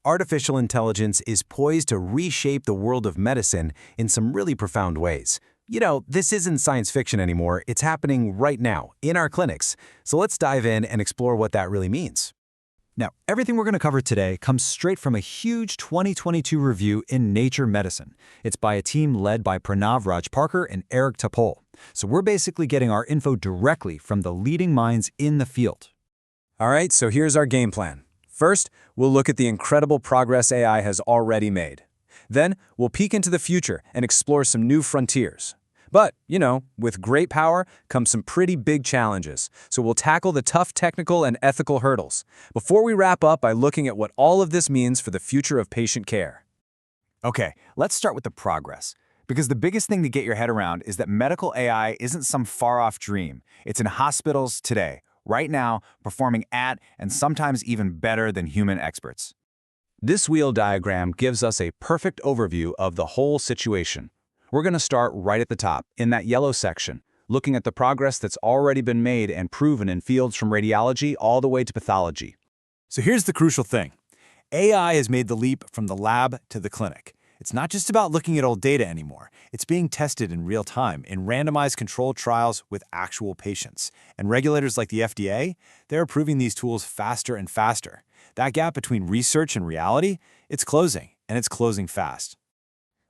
artificial intelligence is poised to reshape the world of medicine in some really profound ways. You know, this isn't science fiction anymore, it's happening right now, in our clinics. So let's dive in and explore what that really means. Now, everything we're going to cover today comes straight from a huge 2022 review in Nature Medicine. It's by a team led by Pranav Rajparkar and Eric Topol. So we're basically getting our info directly from the leading minds in the field. All right, so here's our game plan. First, we'll look at the incredible progress AI has already made. Then, we'll peek into the future and explore some new frontiers. But, you know, with great power comes some pretty big challenges, so we'll tackle the tough technical and ethical hurdles, before we wrap up by looking at what all of this means for the future of patient care. Okay, let's start with the progress. Because the biggest thing to get your head around is that medical AI isn't some far-off dream. It's in hospitals today, right now, performing at and sometimes even better than human experts. This wheel diagram gives us a perfect overview of the whole situation. We're going to start right at the top, in that yellow section, looking at the progress that's already been made and proven in fields from radiology all the way to pathology. So here's the crucial thing. AI has made the leap from the lab to the clinic. It's not just about looking at old data anymore. It's being tested in real time in randomized controlled trials with actual patients. And regulators like the FDA, they're approving these tools faster and faster. That gap between research and reality, it's closing, and it's closing fast.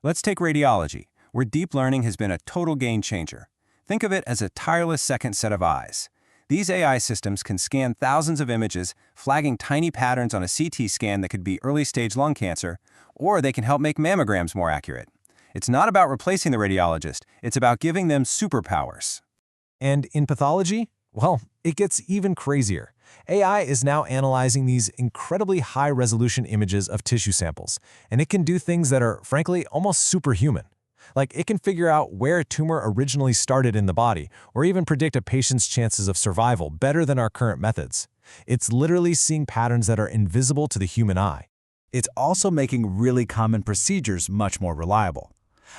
Let's take radiology, where deep learning has been a total game changer. Think of it as a tireless second set of eyes. These AI systems can scan thousands of images, flagging tiny patterns on a CT scan that could be early-stage lung cancer, or they can help make mammograms more accurate. It's not about replacing the radiologist, it's about giving them superpowers. And in pathology, well, it gets even crazier. AI is now analyzing these incredibly high-resolution images of tissue samples, and it can do things that are, frankly, almost superhuman. Like, it can figure out where a tumor originally started in the body, or even predict a patient's chances of survival better than our current methods. It's literally seeing patterns that are invisible to the human eye. It's also making really common procedures much more reliable.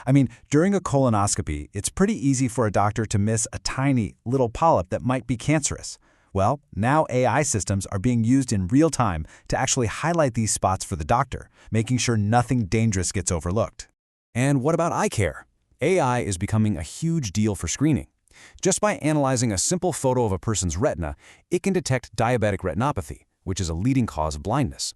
I mean, during a colonoscopy, it's pretty easy for a doctor to miss a tiny little polyp that might be cancerous. Well, now AI systems are being used in real time to actually highlight these spots for the doctor, making sure nothing dangerous gets overlooked. And what about eye care? AI is becoming a huge deal for screening. Just by analyzing a simple photo of a person's retina, it can detect diabetic retinopathy, which is a leading cause of blindness.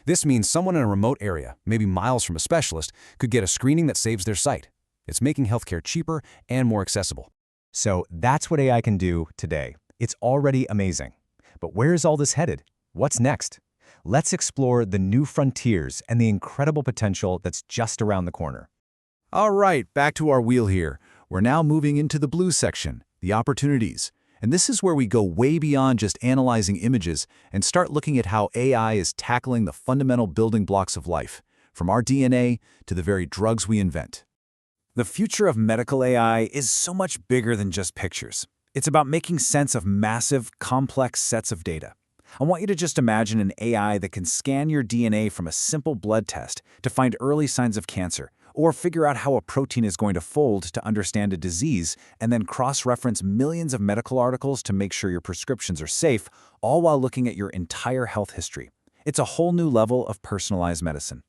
This means someone in a remote area, maybe miles from a specialist, could get a screening that saves their sight. It's making healthcare cheaper and more accessible. So that's what AI can do today. It's already amazing. But where is all this headed? What's next? Let's explore the new frontiers and the incredible potential that's just around the corner. All right, back to our wheel here. We're now moving into the blue section, the opportunities. And this is where we go way beyond just analyzing images and start looking at how AI is tackling the fundamental building blocks of life, from our DNA to the very drugs we invent. The future of medical AI is so much bigger than just pictures. It's about making sense of massive, complex sets of data. I want you to just imagine an AI that can scan your DNA from a simple blood test to find early signs of cancer, or figure out how a protein is going to fold to understand a disease, and then cross-reference millions of medical articles to make sure your prescriptions are safe, all while looking at your entire health history. It's a whole new level of personalized medicine.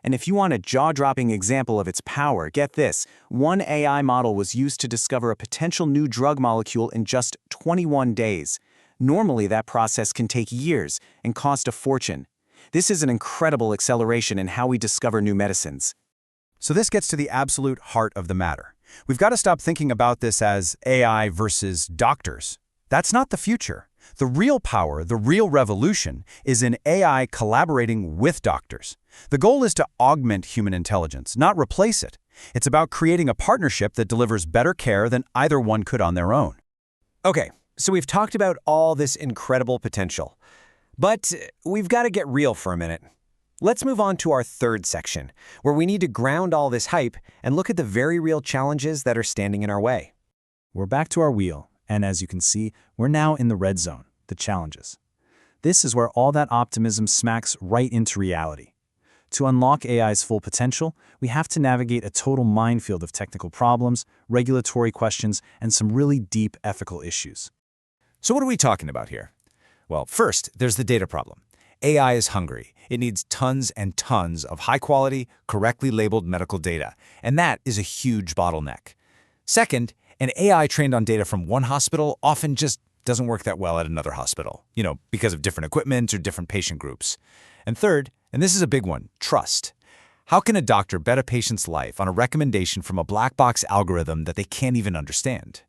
And if you want a jaw-dropping example of its power, get this. One AI model was used to discover a potential new drug molecule in just 21 days. Normally, that process can take years and cost a fortune. This is an incredible acceleration in how we discover new medicines. So this gets to the absolute heart of the matter. We've got to stop thinking about this as AI versus doctors. That's not the future. The real power, the real revolution, is in AI collaborating with doctors. The goal is to augment human intelligence, not replace it. It's about creating a partnership that delivers better care than either one could on their own. Okay, so we've talked about all this incredible potential. But we've got to get real for a minute. Let's move on to our third section, where we need to ground all this hype and look at the very real challenges that are standing in our way. We're back to our wheel, and as you can see, we're now in the red zone, the challenges. This is where all that optimism smacks right into reality. To unlock AI's full potential, we have to navigate a total minefield of technical problems, regulatory questions, and some really deep ethical issues. So what are we talking about here? Well, first, there's the data problem. AI is hungry. It needs tons and tons of high-quality, correctly labeled medical data, and that is a huge bottleneck. Second, an AI trained on data from one hospital often just doesn't work that well at another hospital, because of different equipment or different patient groups. And third, and this is a big one, trust. How can a doctor bet a patient's life on a recommendation from a black box algorithm that they can't even understand?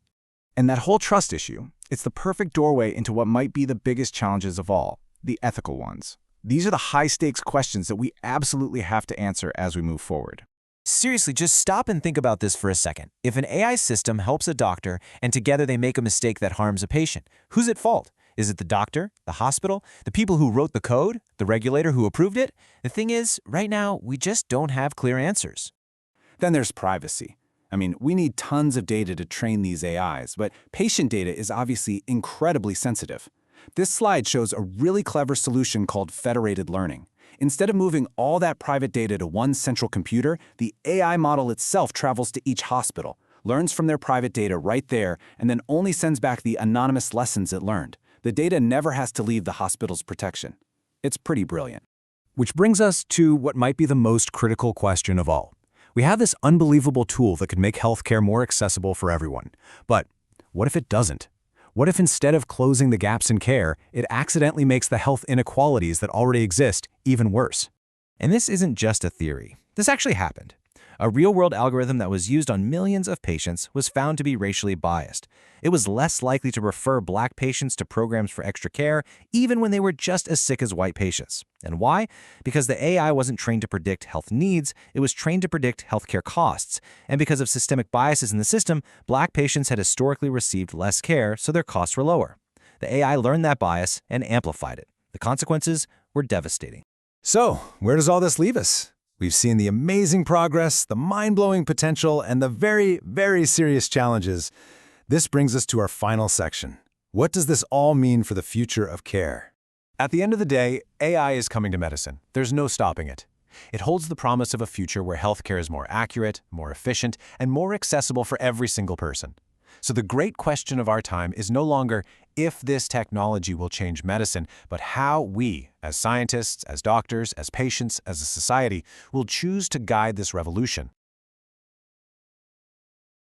And that whole trust issue, it's the perfect doorway into what might be the biggest challenges of all, the ethical ones. These are the high-stakes questions that we absolutely have to answer as we move forward. Seriously, just stop and think about this for a second. If an AI system helps a doctor and together they make a mistake that harms a patient, who's at fault? Is it the doctor, the hospital, the people who wrote the code, the regulator who approved it? The thing is, right now, we just don't have clear answers. Then there's privacy. We need tons of data to train these AIs, but patient data is obviously incredibly sensitive. This slide shows a really clever solution called federated learning. Instead of moving all that private data to one central computer, the AI model itself travels to each hospital, learns from their private data right there, and then only sends back the anonymous lessons it learned. The data never has to leave the hospital's protection. It's pretty brilliant. Which brings us to what might be the most critical question of all. We have this unbelievable tool that could make healthcare more accessible for everyone. But what if it doesn't? What if instead of closing the gaps in care, it accidentally makes the health inequalities that already exist even worse? And this isn't just a theory. This actually happened. A real-world algorithm that was used on millions of patients was found to be racially biased. It was less likely to refer black patients to programs for extra care, even when they were just as sick as white patients. And why? Because the AI wasn't trained to predict health needs, it was trained to predict healthcare costs. And because of systemic biases in the system, black patients had historically received less care, so their costs were lower. The AI learned that bias and amplified it. The consequences were devastating. So, where does all this leave us? We've seen the amazing progress, the mind-blowing potential, and the very, very serious challenges. This brings us to our final section. What does this all mean for the future of care? At the end of the day, AI is coming to medicine. There's no stopping it. It holds the promise of a future where healthcare is more accurate, more efficient, and more accessible for every single person. So the great question of our time is no longer if this technology will change medicine, but how we, as scientists, as doctors, as patients, as a society, will choose to guide this revolution.